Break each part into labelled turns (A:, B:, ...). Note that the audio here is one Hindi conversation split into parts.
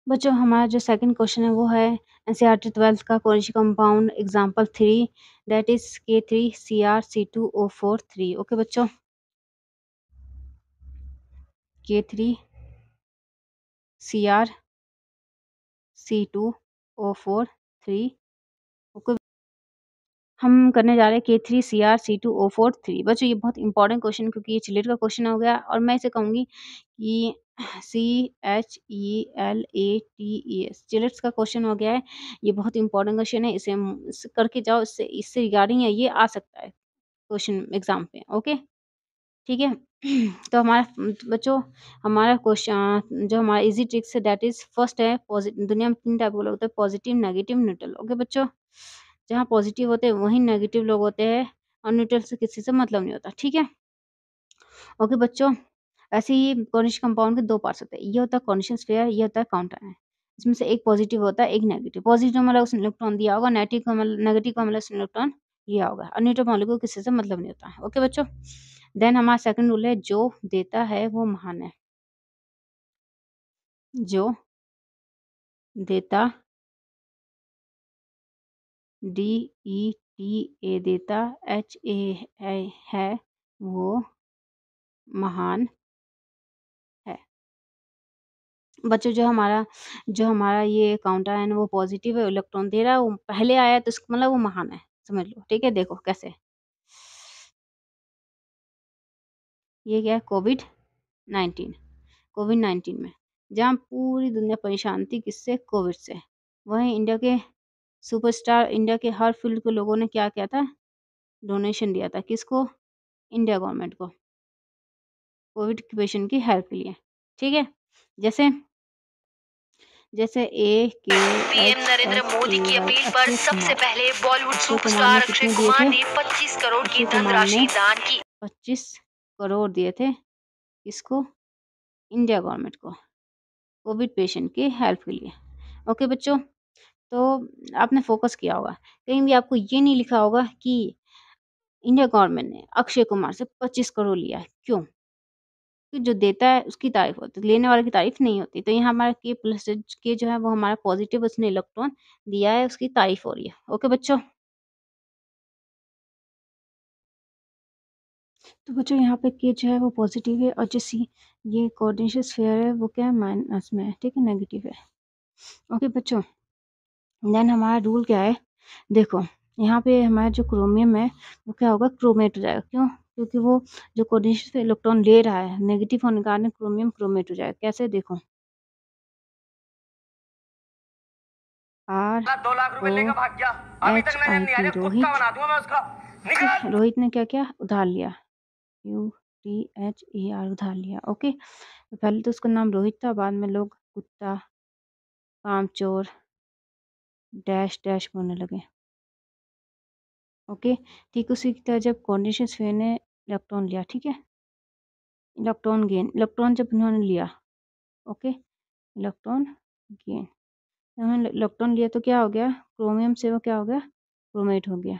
A: बच्चों हमारा जो सेकंड क्वेश्चन है वो है एनसीईआरटी 12th का कोनिशिक compound example 3 that is K3Cr C2O4 3। Okay बच्चों, K3Cr C2O4 3। ओके, हम करने जा रहे हैं K3Cr C2O4 3। बच्चों ये बहुत इंपॉर्टेंट क्वेश्चन, क्योंकि ये चिलेट का क्वेश्चन हो गया और मैं इसे कहूँगी कि CHELATES चिलेट्स का क्वेश्चन हो गया है। ये बहुत इंपॉर्टेंट क्वेश्चन है, इसे हम करके जाओ, इससे इससे रिगार्डिंग है, ये आ सकता है क्वेश्चन एग्जाम पे। ओके, ठीक है। तो हमारा बच्चों हमारा क्वेश्चन जो हमारा इजी ट्रिक्स है दैट इज फर्स्ट है दुनिया में 3 टाइप के लोग होते हैं, पॉजिटिव, नेगेटिव, न्यूट्रल। ओके बच्चों, जहाँ पॉजिटिव होते हैं वहीं नेगेटिव लोग होते हैं और न्यूट्रल से किसी से मतलब नहीं होता। ठीक है, ओके बच्चों। ऐसे ही कॉर्निश कंपाउंड के 2 पार्ट्स होते हैं, ये होता है कॉर्निशन स्फीयर, ये होता है काउंटर आयन। इसमें से एक पॉजिटिव होता है, एक नेगेटिव। पॉजिटिव मतलब उसने इलेक्ट्रॉन दिया होगा, नेगेटिव का मतलब उसने इलेक्ट्रॉन लिया होगा और न्यूट्रल मॉलिक्यूल को किसी से मतलब नहीं होता। ओके बच्चों, देन हमारा सेकंड रूल है जो देता है वो महान है। जो देता DETA देता HA है वो महान है। बच्चों जो हमारा ये काउंटर है वो पॉजिटिव है, इलेक्ट्रॉन दे रहा है, वो पहले आया तो इसका मतलब वो महान है, समझ लो। ठीक है, देखो कैसे, ये क्या है, कोविड 19 में जहाँ पूरी दुनिया परेशान थी, किससे, कोविड से। वहीं इंडिया के सुपरस्टार, इंडिया के हर फील्ड के लोगों ने क्या किया था, डोनेशन दिया था, किसको, इंडिया गवर्नमेंट को, कोविड के पेशेंट की हेल्प के लिए। ठीक है, जैसे जैसे
B: पीएम नरेंद्र मोदी की अपील पर सबसे पहले बॉलीवुड
A: अक्षय कुमार
B: सुपरस्टार
A: ने
B: अक्षय
A: कितने दिए
B: कुमार
A: थे,
B: ने 25 करोड़ की
A: अक्षय कुमार ने
B: धनराशि दान की।
A: 25 करोड़ दिए थे, किसको, इंडिया गवर्नमेंट को, कोविड पेशेंट की हेल्प के लिए। ओके बच्चों, तो आपने फोकस किया होगा, कहीं भी आपको ये नहीं लिखा होगा कि इंडिया गवर्नमेंट ने अक्षय कुमार से 25 करोड़ लिया है। क्यों? कि जो देता है उसकी तारीफ होती है, लेने वाले की तारीफ नहीं होती। तो यहाँ हमारा के प्लस के जो है वो हमारा पॉजिटिव, उसने इलेक्ट्रॉन दिया है, उसकी तारीफ हो रही है। ओके बच्चों, तो बच्चों यहाँ पे के जो है वो पॉजिटिव है और जो सी ये कोऑर्डिनेशन स्फीयर है वो क्या है, माइनस में है। ठीक है, नेगेटिव है। ओके बच्चों, देन हमारा रूल क्या है, देखो यहाँ पे हमारा जो क्रोमियम है वो क्या होगा, क्रोमेट हो जाएगा। क्यों? क्योंकि वो जो कोऑर्डिनेशन से इलेक्ट्रॉन ले रहा है, नेगेटिव होने के कारण क्रोमियम क्रोमेट हो जाएगा। कैसे, देखो R
B: 2 लाख रुपए लेकर भाग गया, अभी तक नजर नहीं आ
A: HIT
B: रहा, कुत्ता
A: रोहित।
B: बना दूंगा मैं उसका।
A: ठीक है, रोहित ने क्या किया, उधार लिया, UTHAR उधार लिया। ओके, तो पहले तो उसका नाम रोहित था, बाद में लोग कुत्ता, कामचोर, डैश डैश बोलने लगे। ओके, ठीक उसी की तरह जब कोऑर्डिनेशन स्फीयर ने इलेक्ट्रॉन लिया, ठीक है, इलेक्ट्रॉन गेन, इलेक्ट्रॉन जब उन्होंने लिया, ओके, इलेक्ट्रॉन गेन, उन्होंने इलेक्ट्रॉन लिया तो क्या हो गया, क्रोमियम से वो क्या हो गया, क्रोमेट हो गया।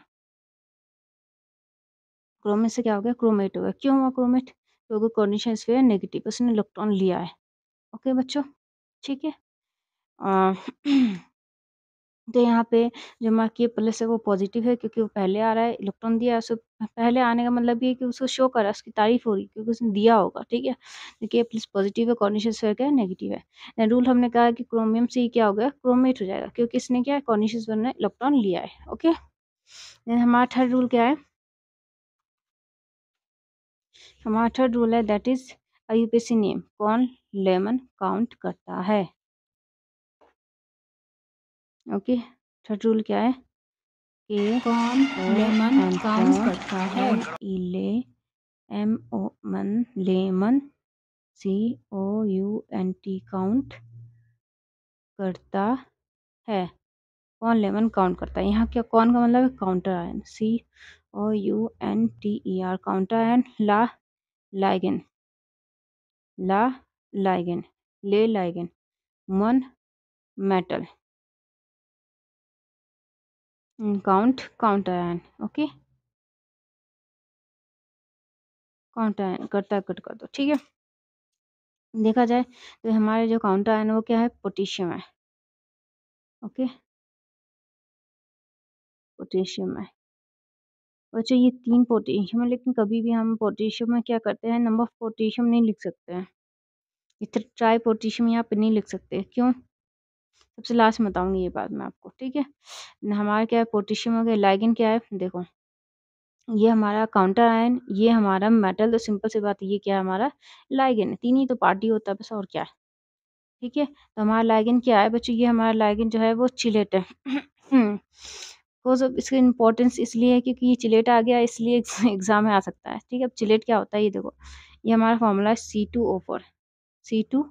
A: क्रोमेट से क्या हो गया, क्रोमेट हो गया। क्यों हुआ क्रोमेट? क्योंकि कोऑर्डिनेशन स्फीयर नेगेटिव, उसने इलेक्ट्रॉन लिया है। ओके बच्चों, ठीक है। अ, तो यहाँ पे जो हमारा के प्लस है वो पॉजिटिव है, क्योंकि वो पहले आ रहा है, इलेक्ट्रॉन दिया है, उसको पहले आने का मतलब ये है कि उसको शो कर रहा है, उसकी तारीफ हो रही है क्योंकि उसने दिया होगा। ठीक है, तो के प्लस पॉजिटिव है, कोऑर्डिनेशन स्फीयर क्या है, नेगेटिव है। देन रूल हमने कहा है कि क्रोमियम से ही क्या हो गया, क्रोमेट हो जाएगा, क्योंकि इसने क्या है, कोऑर्डिनेशन स्फीयर ने इलेक्ट्रॉन लिया है। ओके, देन हमारा थर्ड रूल क्या है, हमारा थर्ड रूल है दैट इज IUPAC नेम, कौन लेमन काउंट करता है। ओके, थर्ड रूल क्या है, के
B: कौन लेमन काउंट करता है।
A: इले MO मन लेमन COUNT काउंट करता है। कौन लेमन काउंट करता है, यहाँ क्या कौन का मतलब है, counter ion, COUNTER counter ion, ligand ला लाइगेन ले लाइगेन मन metal counter ion. Okay, counter ion करता है, कट कर दो। ठीक है, देखा जाए तो हमारे जो काउंटर आयन है वो क्या है? पोटेशियम है। ओके, पोटेशियम है। बच्चों ये 3 पोटेशियम है, लेकिन कभी भी हम पोटेशियम में क्या करते हैं, नंबर ऑफ पोटेशियम नहीं लिख सकते हैं। इधर ट्राई पोटेशियम यहाँ पे नहीं लिख सकते, क्यों? सबसे लास्ट में बताऊँगी ये बात मैं आपको, ठीक है? हमारा क्या है, पोटेशियम हो गया, लिगैंड क्या है? देखो, ये हमारा काउंटर आयन, ये हमारा मेटल, तो सिंपल सी बात है, ये क्या है हमारा? लिगैंड है। 3 ही तो पार्टी होता है बस, और क्या है? ठीक है? तो हमारा लिगैंड क्या है बच्चों? ये हमारा लिगैंड जो है वो चिलेट है। बिकॉज़ ऑफ़ इसकी इम्पोर्टेंस इसलिए है क्योंकि ये चिलेट आ गया, इसलिए एग्ज़ाम में आ सकता है। ठीक है? अब चिलेट क्या होता है ये देखो, ये हमारा फ़ॉर्मूला है C2O4, C2,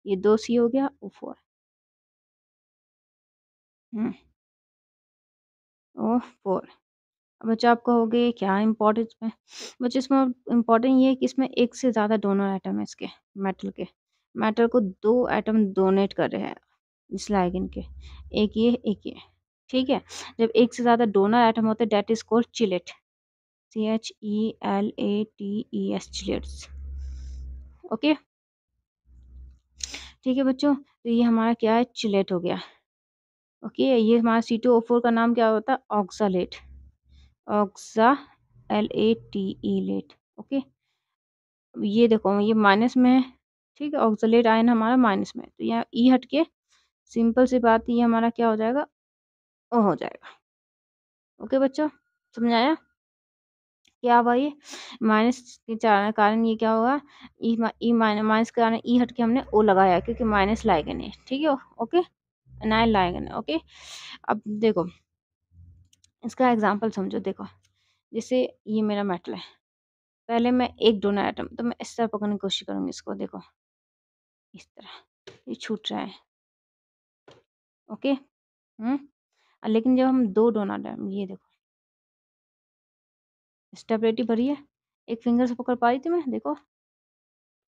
A: ये 2 C हो गया, O4, हुँ, O4। अब बच्चों आप कहोगे क्या इम्पोर्टेंस में? बच्चों इसमें इम्पोर्टेंट ये है कि इसमें एक से ज़्यादा डोनर एटम है इसके, मेटल के। मेटल को 2 एटम डोनेट कर रहे हैं इस लिगैंड के, एक ये, एक ये। ठीक है? जब एक से ज़्यादा डोनर एटम होते हैं that is called chelate, CHELATES, chelates. Okay? ठीक है बच्चों? तो ये हमारा क्या है? चिलेट हो गया। ओके? ये हमारा C2O4 का नाम क्या होता है? ऑक्ज़ालेट, ऑक्ज़ा, LATE लेट। ओके? ये देखो ये माइनस में है, ठीक है? ऑक्ज़ालेट आयन हमारा माइनस में है, तो यहाँ ई हट के सिंपल सी बात ये हमारा क्या हो जाएगा? ओ हो जाएगा। ओके बच्चों, समझ आया? क्या हुआ ये? माइनस के कारण ये क्या होगा? ई माइनस के कारण ई हट के हमने ओ लगाया क्योंकि माइनस लिगैंड है, ठीक है? ओके? एनायन लिगैंड है, ओके? अब देखो, इसका एग्ज़ाम्पल समझो देखो, जैसे ये मेरा मेटल है, पहले मैं एक डोनर एटम तो मैं इस तरह पकड़ने की कोशिश करूँगी इसको देखो, इस तरह, ये छूट रहा है, ओके? हुँ? लेकिन जब हम 2 डोनट हैं, ये देखो स्टेबिलिटी बढ़ी है। एक फिंगर से पकड़ पा रही थी मैं, देखो,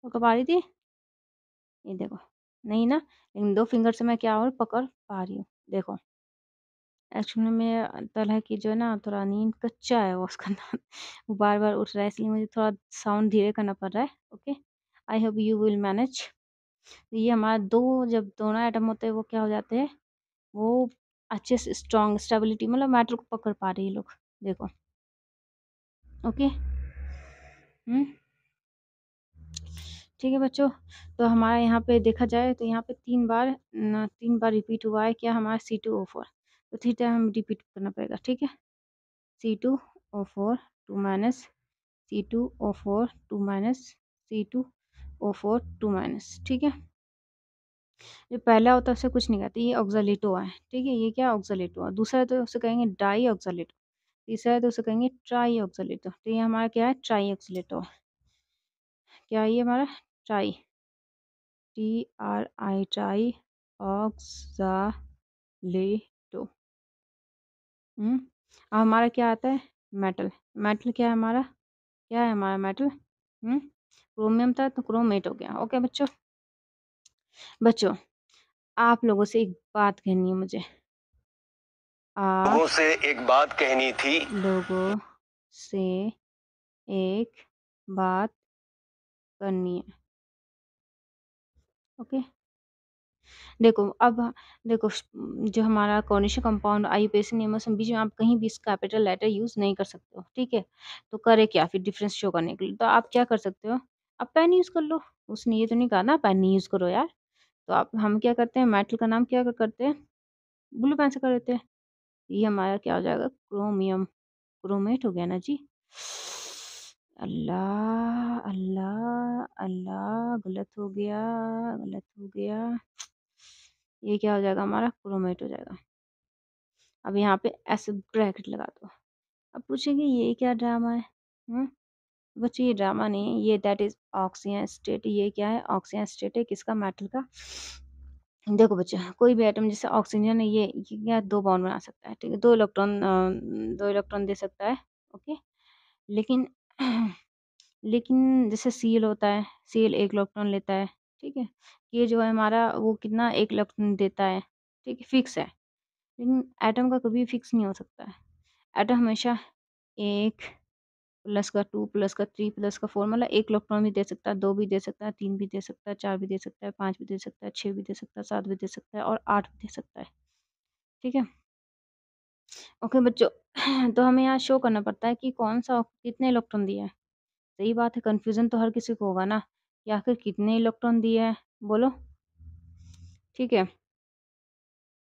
A: पकड़ पा रही थी? ये देखो, नहीं ना? लेकिन 2 फिंगर से मैं क्या और पकड़ पा रही हूँ, देखो। एक्चुअली में तलहा की जो है ना थोड़ा नींद कच्चा है वो उसका ना वो बार-बार उठ रहा है इसलिए मुझे थोड़ा साउंड धीरे करना पड़ रहा है, okay? I hope you will manage. ये हमारा 2 जब दोनों एटम होते हैं वो क्या हो जाते हैं, वो अच्छे से स्ट्रॉन्ग स्टेबिलिटी मतलब मैटर को पकड़ पा रहे हैं ये लोग, देखो, ओके? हुँ? ठीक है बच्चों, तो हमारा यहाँ पे देखा जाए तो यहाँ पे 3 बार रिपीट हुआ है क्या हमारा C2O4, तो 3 टाइम हमें रिपीट करना पड़ेगा, ठीक है? C2O4 2 minus C2O4 2 minus C2O4 2 minus, ठीक है? जो पहला होता है उसे कुछ नहीं कहते, ये ऑक्ज़ालेटो है, ठीक है? ये क्या है ऑक्ज़ालेटो है, दूसरा है तो उसे कहेंगे डाई ऑक्ज़ालेटो, तीसरा है तो उसे कहेंगे ट्राई ऑक्ज़ालेटो, तो ये हमारा क्या है ट्राई ऑक्ज़ालेटो, क्या है ये हमारा ट्राई, TRI ट्राई ऑक्ज़ालेटो, हुँ? अब हमारा क्या आता है मेटल, मेटल क्या है हमारा? क्या है हमारा मेटल? हुँ? क्रोमियम था तो क्रोमेट हो गया, ओके बच्चों? बच्चों, आप लोगों से एक बात कहनी है मुझे। आप
B: लोगों से एक बात कहनी थी।
A: लोगों से एक बात करनी है, ओके? देखो अब देखो जो हमारा कॉर्निशा कंपाउंड आईयूपीएसी नियमों से बीच में आप कहीं भी इस कैपिटल लेटर यूज़ नहीं कर सकते हो, ठीक है? तो करें क्या फिर डिफरेंस शो करने के लिए? तो आप क्या कर सकते हो? आप पेन यूज़ कर लो। उसने ये तो नहीं कहा ना पेन नहीं यूज़ करो यार। तो आप हम क्या करते हैं मेटल का नाम क्या करते हैं? ब्लू पेन से कर देते हैं। ये हमारा क्या हो जाएगा क्रोमियम, क्रोमेट हो गया ना जी। अल्लाह! अल्लाह! अल्लाह! गलत हो गया, गलत हो गया। ये क्या हो जाएगा हमारा क्रोमेट हो जाएगा। अब यहाँ पे ऐसे ब्रैकेट लगा दो। अब पूछेंगे ये क्या ड्रामा है? हुँ? बच्चों ये ड्रामा नहीं है, ये दैट इज़ ऑक्सिजन स्टेट, ये क्या है ऑक्सिजन स्टेट है किसका मेटल का। देखो बच्चों कोई भी एटम जैसे ऑक्सीजन है ये क्या 2 बॉन्ड बना सकता है, ठीक है? 2 इलेक्ट्रॉन दे सकता है, ओके? लेकिन लेकिन जैसे Cl होता है, Cl 1 इलेक्ट्रॉन लेता है, ठीक है? ये जो है हमारा वो कितना 1 इलेक्ट्रॉन देता है, ठीक है? फिक्स है। लेकिन एटम का कभी फिक्स नहीं हो सकता है। एटम हमेशा 1 प्लस का 2 प्लस का 3 प्लस का 4 मतलब 1 इलेक्ट्रॉन भी दे सकता है, 2 भी दे सकता है, 3 भी दे सकता है, 4 भी दे सकता है, 5 भी दे सकता है, 6 भी दे सकता है, 7 भी दे सकता है और 8 भी दे सकता है। ठीक है? ओके बच्चों तो हमें यहाँ शो करना पड़ता है कि कौन-सा कितने इलेक्ट्रॉन दिया है। सही बात है, कन्फ्यूज़न तो हर किसी को होगा ना कि आखिर कितने इलेक्ट्रॉन दिए हैं, बोलो? ठीक है?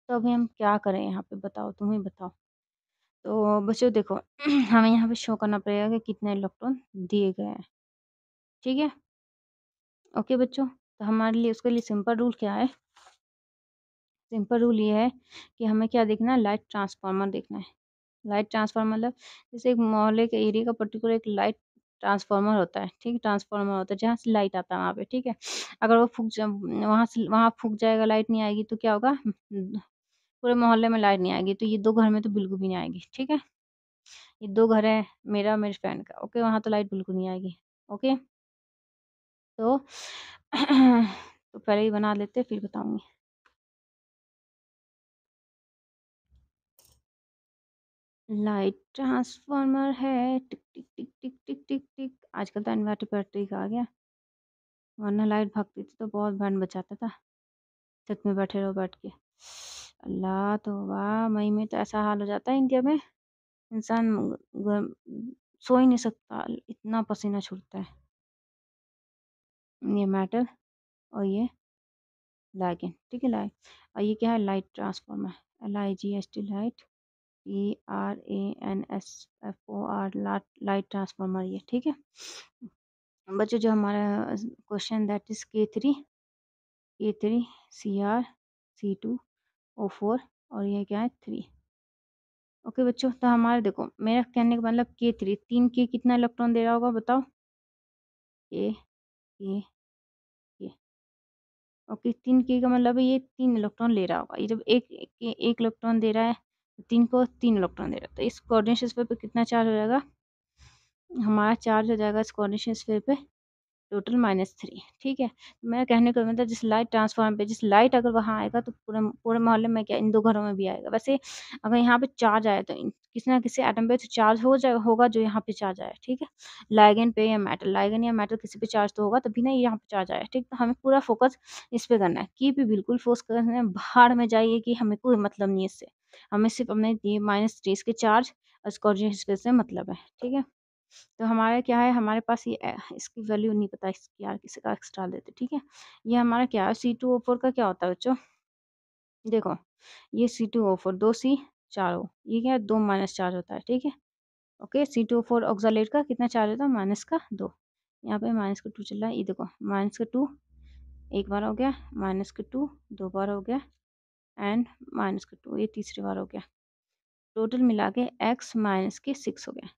A: तो अभी हम क्या करें यहाँ पे बताओ, तुम ही बताओ? तो बच्चों देखो हमें यहाँ पे शो करना पड़ेगा कि कितने इलेक्ट्रॉन दिए गए हैं। ठीक है? ओके बच्चों, तो हमारे लिए उसके लिए सिंपल रूल क्या है? सिंपल रूल ये है कि हमें क्या देखना है, लाइट ट्रांसफार्मर देखना है। लाइट ट्रांसफार्मर मतलब जैसे एक मोहल्ले के एरिया का पर्टिकुलर एक लाइट ट्रांसफार्मर होता है, ठीक है? ट्रांसफार्मर होता है जहाँ से लाइट आता है वहाँ पे, ठीक है? अगर वो वहाँ फूँक जाएगा, लाइट नहीं आएगी तो क्या होगा? पूरे मोहल्ले में लाइट नहीं आएगी, तो ये 2 घर में तो बिल्कुल भी नहीं आएगी, ठीक है? ये 2 घर हैं, मेरा और मेरे फ्रेंड का, ओके? वहाँ तो लाइट बिल्कुल नहीं आएगी, ओके? तो तो पहले ही बना लेते हैं फिर बताऊँगी। लाइट ट्रांसफार्मर है, टिक, टिक, टिक, टिक, टिक, टिक, टिक। आजकल तो इन्वर्टर बैटरी का आ गया, वरना लाइट भागती थी तो बहुत बैंड बजाता था। छत में बैठे रहो बैठ के। अल्लाह तौबा! मई में तो ऐसा हाल हो जाता है इंडिया में, इंसान सो ही नहीं सकता, इतना पसीना छूटता है। ये मेटल और ये लाइगैंड, ठीक है? और ये क्या है? Light transformer, LIGHT light, TRANSFOR light transformer ये, ठीक है? बच्चों जो हमारा question that is K3 CR C2O4 और ये क्या है 3। ओके बच्चों, तो हमारे देखो मेरा कहने का मतलब K3 3 K कितना इलेक्ट्रॉन दे रहा होगा बताओ? K K K okay 3 K का मतलब है ये 3 इलेक्ट्रॉन ले रहा होगा। ये जब एक इलेक्ट्रॉन दे रहा है तो 3 को 3 इलेक्ट्रॉन दे रहा है। तो इस कोऑर्डिनेशन स्फीयर पे कितना चार्ज हो जाएगा? हमारा चार्ज हो जाएगा इस कोऑर्डिनेशन स्फीयर पे टोटल -3, ठीक है? मेरा कहने का मतलब जिस लाइट ट्रांसफार्मर पे जिस लाइट अगर वहाँ आएगा तो पूरे पूरे मोहल्ले में क्या इन 2 घरों में भी आएगा। वैसे अगर यहाँ पे चार्ज आया तो किसी ना किसी एटम पे तो चार्ज होगा जो यहाँ पे चार्ज आया, ठीक है? लाइगैंड पे या मेटल, लाइगैंड या मेटल किसी पे चार्ज तो होगा तभी ना ये यहाँ पे चार्ज आया, ठीक? तो हमें पूरा फ़ोकस इस पे करना है। की पे बिल्कुल फ़ोकस करना है, भाड़ में जाइए कि हमें कोई मतलब नहीं है इससे। हमें सिर्फ़ अपने ये -3 इसके चार्ज और इसके कोऑर्डिनेशन स्पेस से मतलब है, ठीक है? तो हमारा क्या है, हमारे पास ये इसकी वैल्यू नहीं पता इसकी यार किसी का एक्स्ट्रा लेते, ठीक है? ये हमारा क्या है C2O4 का क्या होता है बच्चों? देखो ये C2O4 2 C 4 O ये क्या है 2 माइनस चार्ज होता है, ठीक है? ओके C2O4 ऑक्सालेट का कितना चार्ज होता है माइनस का 2। यहाँ पे माइनस का 2 चल रहा है, ये देखो माइनस का 2 एक बार हो गया, माइनस का 2 2 बार हो गया एंड माइनस का 2 ये तीसरी बार हो गया। टोटल मिला के x माइनस के 6 हो गया।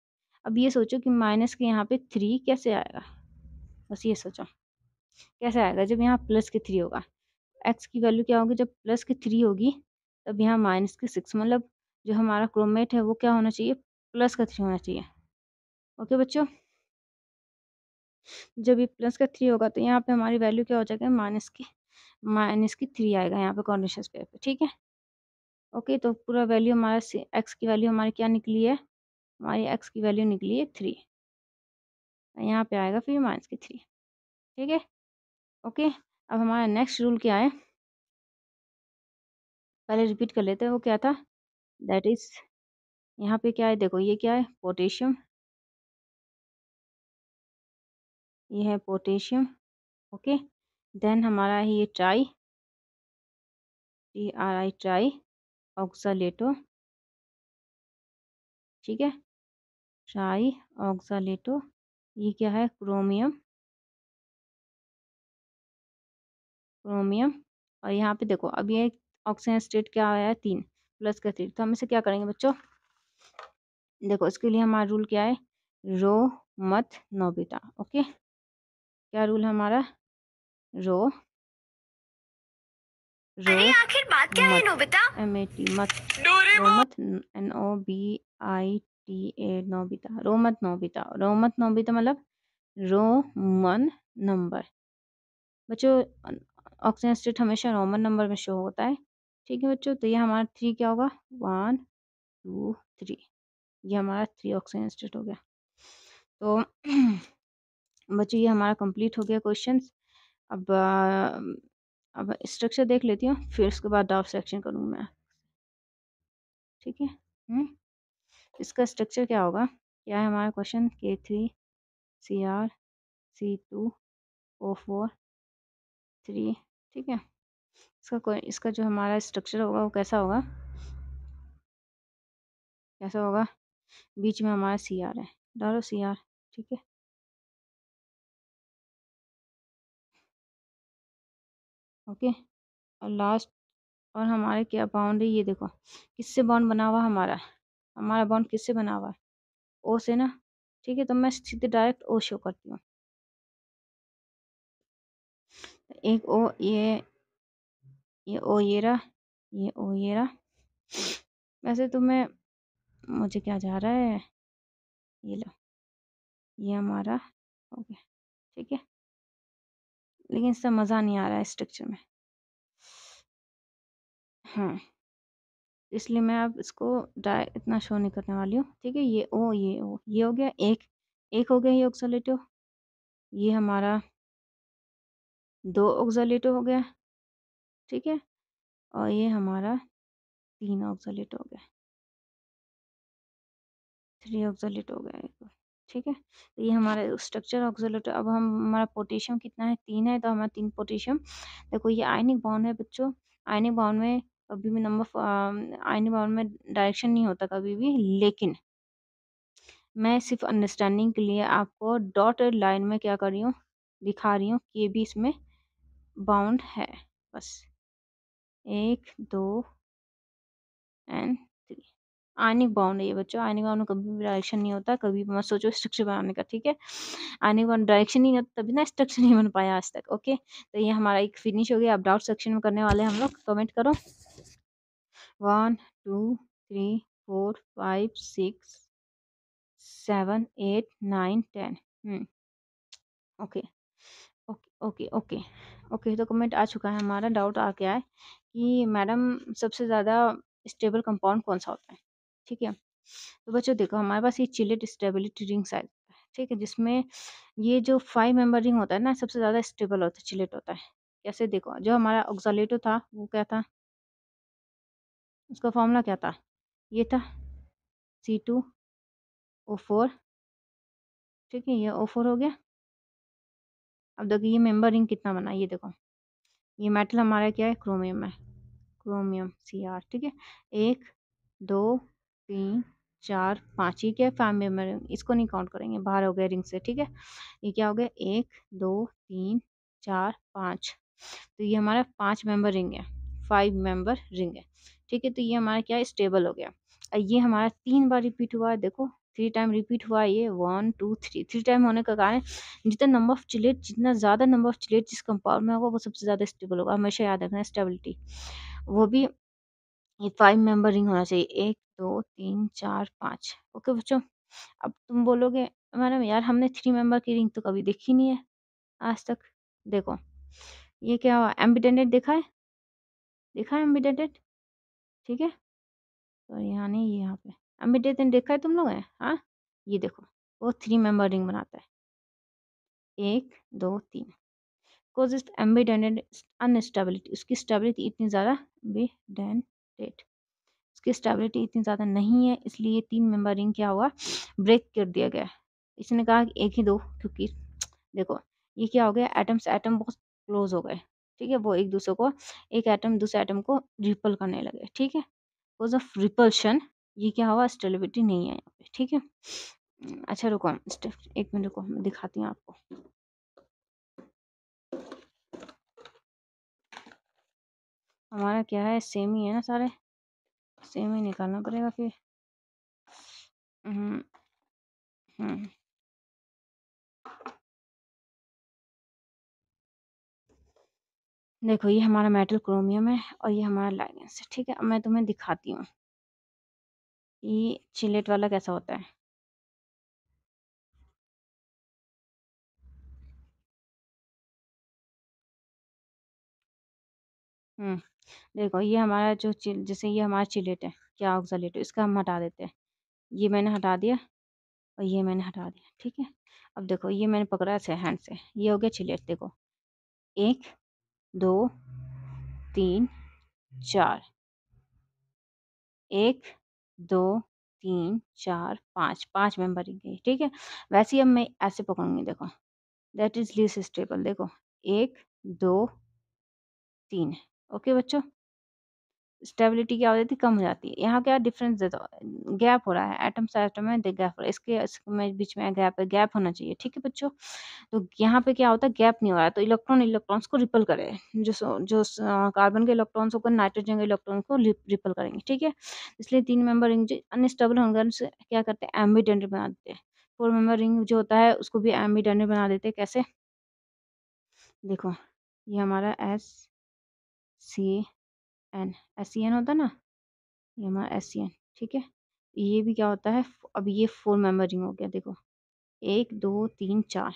A: अब ये सोचो कि माइनस के यहाँ पे 3 कैसे आएगा? बस ये सोचो, कैसे आएगा? जब यहाँ प्लस के 3 होगा, x की वैल्यू क्या होगी जब प्लस की 3 होगी, तब यहाँ माइनस की 6 मतलब जो हमारा क्रोमेट है वो क्या होना चाहिए? प्लस का 3 होना चाहिए। ओके बच्चों? जब ये प्लस का 3 होगा तो यहाँ पे हमारी वैल्यू क्या हो जाएगा? माइनस की 3 आएगा यहाँ पे कोऑर्डिनेशन स्क्वायर पे, ठीक है? ओके, तो पूरा वैल्यू हमारा x की वैल्यू हमारी क्या निकली है? हमारी x की वैल्यू निकली है 3। यहाँ पे आएगा फिर माइनस की 3, ठीक है? ओके, अब हमारा नेक्स्ट रूल क्या है? पहले रिपीट कर लेते हैं, वो क्या था? दैट इज़ यहाँ पे क्या है देखो ये क्या है? पोटेशियम, ये है पोटेशियम, ओके? देन हमारा है ये TRI ट्राई ऑक्सालेटो, ठीक है? ट्राई ऑक्सालेटो, ये क्या है? क्रोमियम और यहाँ पे देखो अब ये ऑक्सीजन स्टेट क्या आया है 3 प्लस का 3, तो हम इसे क्या करेंगे बच्चों? देखो इसके लिए हमारा रूल क्या है? रो मत नोबिटा, ओके? क्या रूल है हमारा? रो रो
B: अरे आखिर बात क्या है
A: मत
B: नोबिता?
A: MAT मत रो
B: डोरेमोन।
A: मत NOBITA नोबिता रो मत नोबिता मतलब रोमन नंबर। बच्चों ऑक्सीजन स्टेट हमेशा रोमन नंबर में शो होता है, ठीक है बच्चों? तो ये हमारा 3 क्या होगा? 1 2 3 ये हमारा 3 ऑक्सीजन स्टेट हो गया। तो बच्चों ये हमारा कंप्लीट हो गया क्वेश्चंस। अब अब स्ट्रक्चर देख लेती हूँ, फिर उसके बाद डाउट सेक्शन करूँगी मैं, ठीक है? हुँ, इसका स्ट्रक्चर क्या होगा? क्या है हमारा question? K3 CR C2 O4 3, ठीक है? इसका जो हमारा स्ट्रक्चर होगा वो कैसा होगा? कैसा होगा? बीच में हमारा CR है, डालो CR, ठीक है? ओके, और लास्ट और हमारे क्या बाउंड्री, ये देखो किससे बॉन्ड बना हुआ हमारा? हमारा बॉन्ड किससे बना हुआ है? ओ से ना, ठीक है? तो मैं सीधे डायरेक्ट ओ शो करती हूँ। एक ओ, ये ओ ये रहा, ये ओ ये रहा। वैसे तो मैं, मुझे क्या जा रहा है, ये लो, ये हमारा हो गया, ठीक है? लेकिन इससे मज़ा नहीं आ रहा है स्ट्रक्चर में। हाँ, इसलिए मैं अब इसको इतना शो नहीं करने वाली हूँ, ठीक है? ये ओ, ये ओ, ये हो गया एक, एक हो गया ये ऑक्सीलेटिव, ये हमारा 2 ऑक्सीलेटिव हो गया, ठीक है? और ये हमारा 3 ऑक्सीलेट हो गया, 3 ऑक्सीलेट हो गया एक, ठीक है? तो ये हमारा स्ट्रक्चर ऑक्सीलेट। अब हम, हमारा पोटेशियम कितना है? 3 है, तो हमारा 3 पोटेशियम। देखो ये आयनिक बॉन्ड है बच्चों, आयनिक बॉन्ड में कभी भी आयनिक बॉन्ड में डायरेक्शन नहीं होता कभी भी, लेकिन मैं सिर्फ अंडरस्टैंडिंग के लिए आपको डॉटेड लाइन में क्या कर रही हूँ, दिखा रही हूँ कि ये भी इसमें बाउंड है, बस 1 2 एंड 3। आयनिक बॉन्ड है ये बच्चों, आयनिक बॉन्ड में कभी भी डायरेक्शन नहीं होता, कभी भी मत सोचो स्ट्रक्चर बनाने का, ठीक है? आयनिक बॉन्ड डायरेक्शन नहीं होता, तभी ना स्ट्रक्चर नहीं बन पाया आज तक, ओके? तो ये हमारा एक फिनिश हो गया। अब डाउट सेक्शन में करने वाले हैं हम लोग, कमेंट करो। 1 2 3 4 5 6 7 8 9 10। Okay okay okay okay okay, तो कमेंट आ चुका है हमारा। डाउट आ गया है कि मैडम सबसे ज़्यादा स्टेबल कंपाउंड कौन सा होता है, ठीक है? तो बच्चों देखो हमारे पास ये चिलेट स्टेबिलिटी रिंग साइज, ठीक है? जिसमें ये जो 5 मेंबर रिंग होता है ना, सबसे ज़्यादा स्टेबल होता है, चिलेट होता है। कैसे? देखो जो हमारा ऑक्सालेटो था वो क्या था? उसका फॉर्मूला क्या था? ये था C2O4, ठीक है? ये O4 हो गया। अब देखो ये मेंबर रिंग कितना बना, ये देखो, ये मेटल हमारा क्या है? क्रोमियम है, क्रोमियम Cr, ठीक है? 1 2 3 4 5, ये क्या है? 5 मेंबर रिंग, इसको नहीं काउंट करेंगे, बाहर हो गया रिंग से, ठीक है? ये क्या हो गया? 1 2 3 4 5, तो ये हमारा 5 मेंबर रिंग है, 5 मेंबर रिंग है, ठीक है? तो ये हमारा क्या है? स्टेबल हो गया। ये हमारा 3 बार रिपीट हुआ है, देखो 3 टाइम रिपीट हुआ है ये, 1 2 3, 3 टाइम होने का कारण जितना नंबर ऑफ चिलेट, जितना ज़्यादा नंबर ऑफ चिलेट जिस कंपाउंड में होगा वो सबसे ज़्यादा स्टेबल होगा। हमेशा याद रखना स्टेबिलिटी, वो भी ये 5 मेंबर रिंग होना चाहिए, 1 2 3 4 5, ओके बच्चों? अब तुम बोलोगे मैडम यार हमने 3 मेंबर की रिंग तो कभी देखी नहीं है आज तक। देखो ये क्या हुआ? एम्बिडेंटेड देखा है? देखा है एम्बिडेंटेड? ठीक है? तो यहाँ नहीं, ये यहाँ पे एम्बिडेंटेड देखा है तुम लोग ने? हाँ? ये देखो वो 3 मेंबर रिंग बनाता है, 1 2 3। कॉजेस एम्बिडेंटेड अनस्टेबिलिटी, उसकी स्टेबिलिटी इतनी ज़्यादा एम्बिडेंटेड, उसकी स्टेबिलिटी इतनी ज़्यादा नहीं है, इसलिए ये 3 मेंबर रिंग क्या हुआ? ब्रेक कर दिया गया। इसने कहा कि एक ही दो, क्योंकि देखो ये क्या हो गया? एटम से एटम बहुत क्लोज हो गए, ठीक है? वो एक दूसरे को, एक एटम दूसरे एटम को रिपल करने लगे, ठीक है? बिकॉज ऑफ रिपल्शन ये क्या हुआ? स्टेबिलिटी नहीं है यहाँ पे, ठीक है? अच्छा रुको, एक मिनट रुको, मैं दिखाती हूँ आपको। हमारा क्या है? सेम ही है ना सारे, सेम ही निकालना पड़ेगा फिर। हम्म हम्म देखो ये हमारा मेटल क्रोमियम है और ये हमारा लाइगेंस है, ठीक है? अब मैं तुम्हें दिखाती हूँ ये चिलेट वाला कैसा होता है। हम्म देखो ये हमारा जो जैसे ये हमारा चिलेट है, क्या ऑक्सालेट है, इसका हम हटा देते हैं, ये मैंने हटा दिया, और ये मैंने हटा दिया, ठीक है? अब देखो ये मैंने पकड़ा ऐसे हैंड से, ये हो गया चिलेट देखो। 1, 2, 3, 4, 1, 2, 3, 4, 5, 5 मेंबर रिंग गई, ठीक है? वैसे ही अब मैं ऐसे पकड़ूँगी देखो, दैट इज़ लीस्ट स्टेबल देखो, 1, 2, 3 ओके बच्चों? स्टेबिलिटी क्या हो जाती है, कम हो जाती है। यहाँ क्या डिफरेंस दे दो, गैप हो रहा है, एटम से एटम में द गैप हो रहा है, इसमें बीच में गैप है, गैप होना चाहिए, ठीक है बच्चों? तो यहाँ पे क्या होता है, गैप नहीं हो रहा है, तो इलेक्ट्रॉन इलेक्ट्रॉन्स को रिपेल करे, कार्बन के इलेक्ट्रॉन्स होकर नाइट्रोजन के इलेक्ट्रॉन को रिपेल करेंगे, ठीक है? इसलिए 3 मेंबर रिंग जो अनस्टेबल होने से क्या करते हैं, एम्बिडेंट बना देते हैं। 4 मेंबर रिंग जो होता है उसको भी एम्बिडेंट बना देते हैं, कैसे? देखो, ये हमारा SCN SCN होता है ना? ये हमारा एससीएन, ठीक है? ये भी क्या होता है, अब ये 4 मेंबर रिंग हो गया देखो, 1, 2, 3, 4,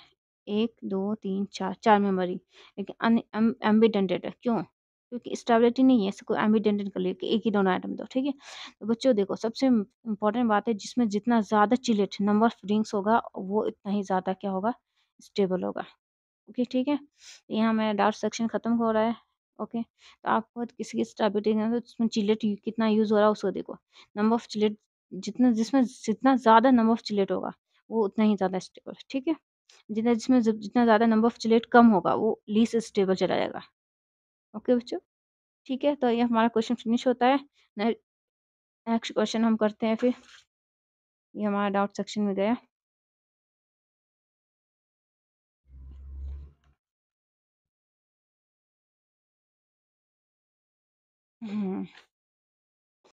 A: 1, 2, 3, 4, 4 मेंबर रिंग। लेकिन एम्बिडेंटेड है, क्यों? क्योंकि स्टेबिलिटी नहीं है, इसको एम्बिडेंटेड कर लिया कि एक ही दोनों एटम दो, ठीक है? तो बच्चों देखो, सबसे इम्पोर्टेंट बात है, जिसमें जितना ज़्यादा चिलेट नंबर ऑफ रिंग्स होगा, वो इतना ही ज़्यादा क्या होगा, स्टेबल होगा। ओके, ठीक है? यहाँ मेरा डाउट सेक्शन खत्म हो रहा है। ओके, तो आपको किसी की स्टेबिलिटी है तो उसमें चिलेट कितना यूज़ हो रहा है उसको देखो। नंबर ऑफ चिलेट जिसमें जितना ज़्यादा नंबर ऑफ चिलेट होगा, वो उतना ही ज़्यादा स्टेबल, ठीक है? जितना ज़्यादा नंबर ऑफ चिलेट कम होगा, वो लीस्ट स्टेबल चला जाएगा। ओके बच्चों, ठीक है? तो ये हमारा क्वेश्चन फिनिश होता है। ने नेक्स्ट क्वेश्चन हम करते हैं फिर। ये हमारा डाउट सेक्शन में गया। हुँ।